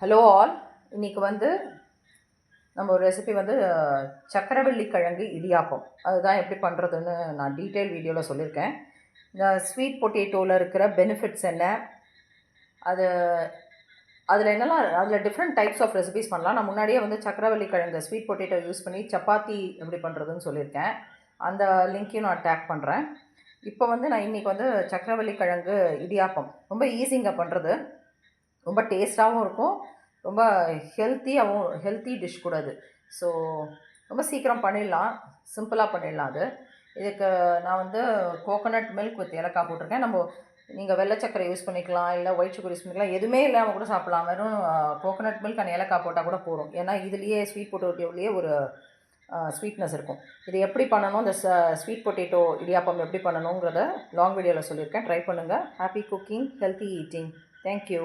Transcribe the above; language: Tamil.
Hello all. இன்றைக்கி நம்ம ஒரு ரெசிபி சக்கரவள்ளி கிழங்கு இடியாப்பம். அதுதான் எப்படி பண்ணுறதுன்னு நான் டீட்டெயில் வீடியோவில் சொல்லியிருக்கேன். இந்த ஸ்வீட் பொட்டேட்டோவில் இருக்கிற பெனிஃபிட்ஸ் என்ன, அது அதில் என்னெல்லாம், அதில் டிஃப்ரெண்ட் டைப்ஸ் ஆஃப் ரெசிபிஸ் பண்ணலாம். நான் முன்னாடியே சக்கரவள்ளி கிழங்கு ஸ்வீட் பொட்டேட்டோ யூஸ் பண்ணி சப்பாத்தி எப்படி பண்ணுறதுன்னு சொல்லியிருக்கேன். அந்த லிங்க்கையும் நான் டேக் பண்ணுறேன். இப்போ நான் இன்றைக்கி சக்கரவள்ளி கிழங்கு இடியாப்பம் ரொம்ப ஈஸிங்க பண்ணுறது. ரொம்ப டேஸ்ட்டாகவும் இருக்கும், ரொம்ப ஹெல்த்தி டிஷ் கூட அது. ஸோ ரொம்ப சீக்கிரம் பண்ணிடலாம், சிம்பிளாக பண்ணிடலாம் அது. இதுக்கு நான் கோகோனட் மில்க் வித் ஏலக்காய் போட்டிருக்கேன். நீங்கள் வெள்ளை சக்கரை யூஸ் பண்ணிக்கலாம், இல்லை ஒயிட் சுகர் யூஸ் பண்ணிக்கலாம், எதுவுமே இல்லாமல் கூட சாப்பிட்லாம். வெறும் கோகோனட் மில்க் அண்ட் ஏலக்காய் போட்டால் கூட போதும். ஏன்னா இதுலேயே ஸ்வீட் பொட்டேட்டோவிலேயே ஒரு ஸ்வீட்னஸ் இருக்கும். இது எப்படி பண்ணணும், இந்த ஸ்வீட் பொட்டேட்டோ இடியாப்பம் எப்படி பண்ணணுங்கிறத லாங் வீடியோவில் சொல்லியிருக்கேன். ட்ரை பண்ணுங்கள். Happy cooking, healthy eating. Thank you.